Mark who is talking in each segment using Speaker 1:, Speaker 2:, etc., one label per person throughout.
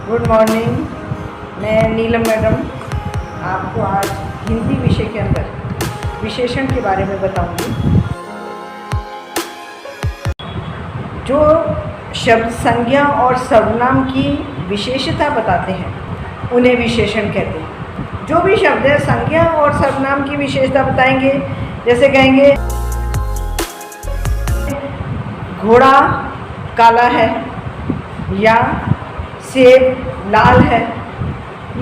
Speaker 1: Good morning. मैं नीलम madam आपको आज हिंदी विषय के अंदर विशेषण के बारे में बताऊंगी। जो शब्द संज्ञा और सर्वनाम की विशेषता बताते हैं उन्हें विशेषण कहते हैं। जो भी शब्द है संज्ञा और सर्वनाम की विशेषता बताएंगे, जैसे कहेंगे घोड़ा काला है या सेब लाल है,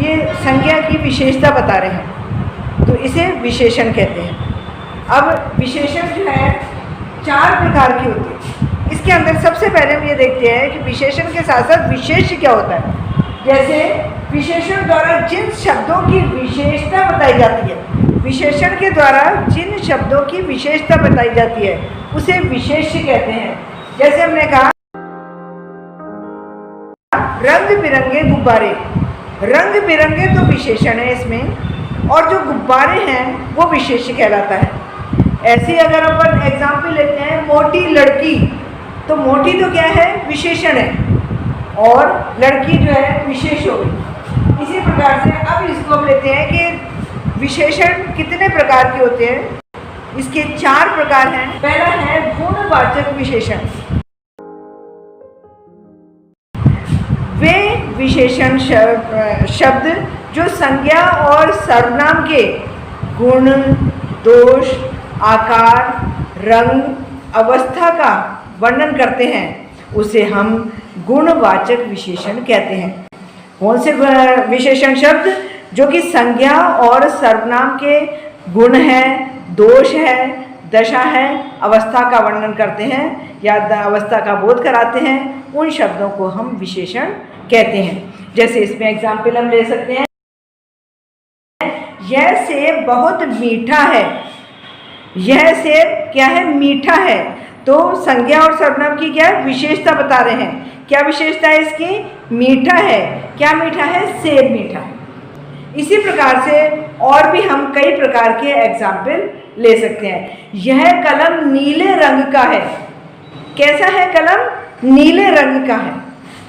Speaker 1: ये संज्ञा की विशेषता बता रहे हैं, तो इसे विशेषण कहते हैं। अब विशेषण जो है 4 प्रकार की होती है। इसके अंदर सबसे पहले हम ये देखते हैं कि विशेषण के साथ साथ विशेष्य क्या होता है। जैसे विशेषण द्वारा जिन शब्दों की विशेषता बताई जाती है, विशेषण के द्वारा जिन शब्दों की विशेषता बताई जाती है उसे विशेष्य कहते हैं। जैसे हमने कहा रंग बिरंगे गुब्बारे, रंग बिरंगे तो विशेषण है इसमें, और जो गुब्बारे हैं वो विशेष्य कहलाता है। ऐसे अगर अपन एग्जाम्पल लेते हैं मोटी लड़की, तो मोटी तो क्या है, विशेषण है, और लड़की जो है विशेष हो गई। इसी प्रकार से अब इसको हम लेते हैं कि विशेषण कितने प्रकार के होते हैं। इसके 4 प्रकार हैं। पहला है गुणवाचक विशेषण। वे विशेषण शब्द जो संज्ञा और सर्वनाम के गुण, दोष, आकार, रंग, अवस्था का वर्णन करते हैं उसे हम गुणवाचक विशेषण कहते हैं। कौन से विशेषण शब्द जो कि संज्ञा और सर्वनाम के गुण है, दोष है, दशा है, अवस्था का वर्णन करते हैं या अवस्था का बोध कराते हैं, उन शब्दों को हम विशेषण कहते हैं। जैसे इसमें एग्जाम्पल हम ले सकते हैं, यह सेब बहुत मीठा है। यह सेब क्या है, मीठा है। तो संज्ञा और सर्वनाम की क्या विशेषता बता रहे हैं। क्या विशेषता है इसकी, मीठा है। क्या मीठा है, सेब मीठा है। इसी प्रकार से और भी हम कई प्रकार के एग्जाम्पल ले सकते हैं। यह कलम नीले रंग का है। कैसा है कलम, नीले रंग का है।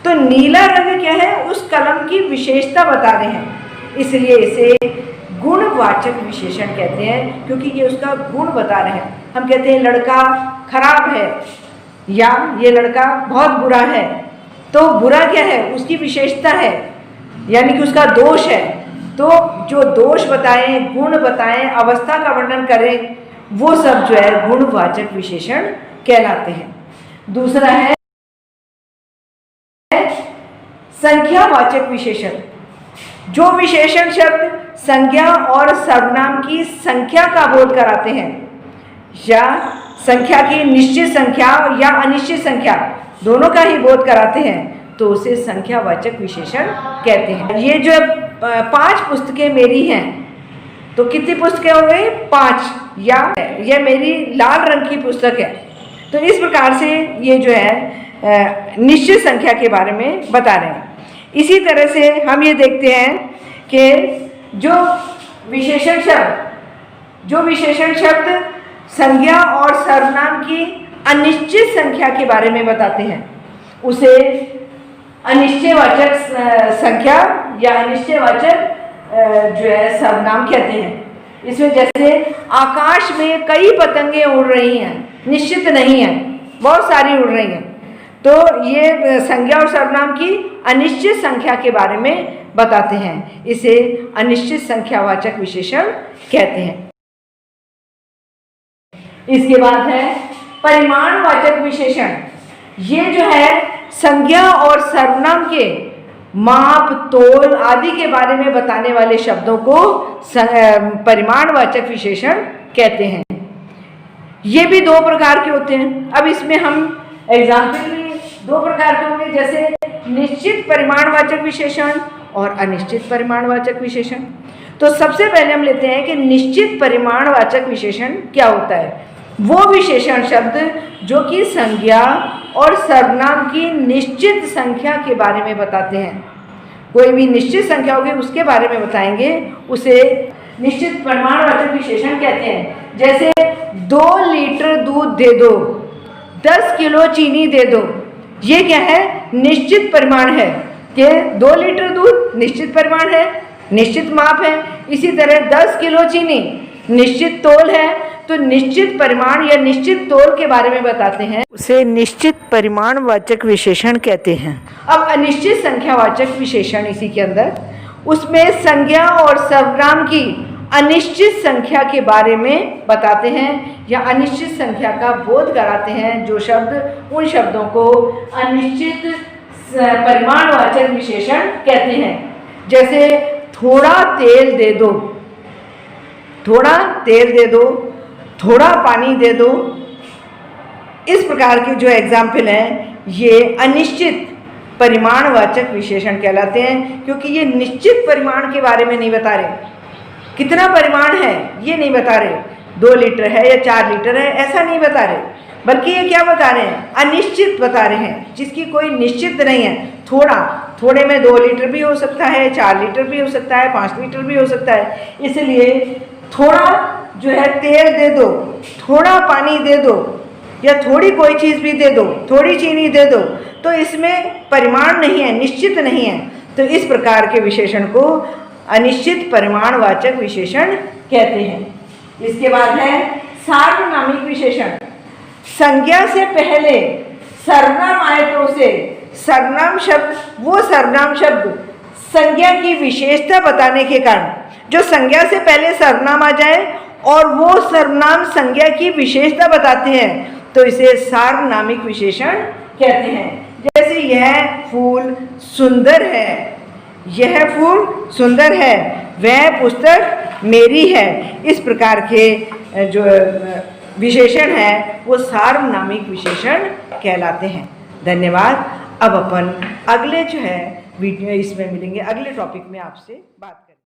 Speaker 1: तो नीला रंग क्या है, उस कलम की विशेषता बता रहे हैं, इसलिए इसे गुणवाचक विशेषण कहते हैं, क्योंकि ये उसका गुण बता रहे हैं। हम कहते हैं लड़का खराब है या ये लड़का बहुत बुरा है, तो बुरा क्या है, उसकी विशेषता है, यानी कि उसका दोष है। तो जो दोष बताएं, गुण बताएं, अवस्था का वर्णन करें, वो सब जो है गुणवाचक विशेषण कहलाते हैं। दूसरा है संख्यावाचक विशेषण। जो विशेषण शब्द संज्ञा और सर्वनाम की संख्या का बोध कराते हैं या संख्या की निश्चित संख्या या अनिश्चित संख्या दोनों का ही बोध कराते हैं, तो उसे संख्यावाचक विशेषण कहते हैं। ये जो 5 पुस्तकें मेरी हैं, तो कितनी पुस्तकें हो गई, 5, या यह मेरी लाल रंग की पुस्तक है। तो इस प्रकार से ये जो है निश्चित संख्या के बारे में बता रहे हैं। इसी तरह से हम ये देखते हैं कि जो विशेषण शब्द संज्ञा और सर्वनाम की अनिश्चित संख्या के बारे में बताते हैं, उसे अनिश्चयवाचक संख्या या अनिश्चयवाचक जो है सर्वनाम कहते हैं। इसमें जैसे आकाश में कई पतंगे उड़ रही हैं, निश्चित नहीं है, बहुत सारी उड़ रही हैं, तो ये संज्ञा और सर्वनाम की अनिश्चित संख्या के बारे में बताते हैं, इसे अनिश्चित संख्यावाचक विशेषण कहते हैं। इसके बाद है परिमाणवाचक विशेषण। ये जो है संज्ञा और सर्वनाम के माप, तोल आदि के बारे में बताने वाले शब्दों को परिमाणवाचक विशेषण कहते हैं। ये भी 2 प्रकार के होते हैं। अब इसमें हम एग्जाम्पल भी 2 प्रकार के होंगे, जैसे निश्चित परिमाणवाचक विशेषण और अनिश्चित परिमाणवाचक विशेषण। तो सबसे पहले हम लेते हैं कि निश्चित परिमाणवाचक विशेषण क्या होता है। वो विशेषण शब्द जो कि संज्ञा और सर्वनाम की निश्चित संख्या के बारे में बताते हैं। कोई भी निश्चित संख्या होगी उसके बारे में बताएंगे, उसे निश्चित परिमाणवाचक विशेषण कहते हैं। जैसे 2 लीटर दूध दे दो, 10 किलो चीनी दे दो, ये क्या है, निश्चित परिमाण है। कि 2 लीटर दूध निश्चित परिमाण है, निश्चित माप है। इसी तरह 10 किलो चीनी निश्चित तोल है, तो निश्चित परिमाण या निश्चित तोल के बारे में बताते हैं, उसे निश्चित परिमाणवाचक विशेषण कहते हैं। अब अनिश्चित संख्यावाचक विशेषण इसी के अंदर, उसमें संज्ञा और सर्वनाम की अनिश्चित संख्या के बारे में बताते हैं या अनिश्चित संख्या का बोध कराते हैं। जो शब्द, उन शब्दों को अनिश्चित परिमाणवाचक विशेषण कहते हैं। जैसे थोड़ा तेल दे दो, थोड़ा तेल दे दो, थोड़ा पानी दे दो। इस प्रकार के जो एग्जाम्पल हैं ये अनिश्चित परिमाणवाचक विशेषण कहलाते हैं, क्योंकि ये निश्चित परिमाण के बारे में नहीं बता रहे, कितना परिमाण है ये नहीं बता रहे, 2 लीटर है या 4 लीटर है ऐसा नहीं बता रहे, बल्कि ये क्या बता रहे हैं, अनिश्चित बता रहे हैं, जिसकी कोई निश्चित नहीं है। थोड़ा, थोड़े में 2 लीटर भी हो सकता है, 4 लीटर भी हो सकता है, 5 लीटर भी हो सकता है। इसलिए थोड़ा जो है तेल दे दो, थोड़ा पानी दे दो, या थोड़ी कोई चीज़ भी दे दो, थोड़ी चीनी दे दो, तो इसमें परिमाण नहीं है, निश्चित नहीं है। तो इस प्रकार के विशेषण को अनिश्चित परिमाणवाचक विशेषण कहते हैं। इसके बाद है सार्वनामिक विशेषण। संज्ञा से पहले सर्वनाम आए तो उसे सर्वनाम शब्द, वो सर्वनाम शब्द संज्ञा की विशेषता बताने के कारण, जो संज्ञा से पहले सर्वनाम आ जाए और वो सर्वनाम संज्ञा की विशेषता बताते हैं, तो इसे सार्वनामिक विशेषण कहते हैं। जैसे यह फूल सुंदर है, यह फूल सुंदर है, वह पुस्तक मेरी है। इस प्रकार के जो विशेषण है वो सार्वनामिक विशेषण कहलाते हैं। धन्यवाद। अब अपन अगले जो है वीडियो इसमें मिलेंगे, अगले टॉपिक में आपसे बात करेंगे।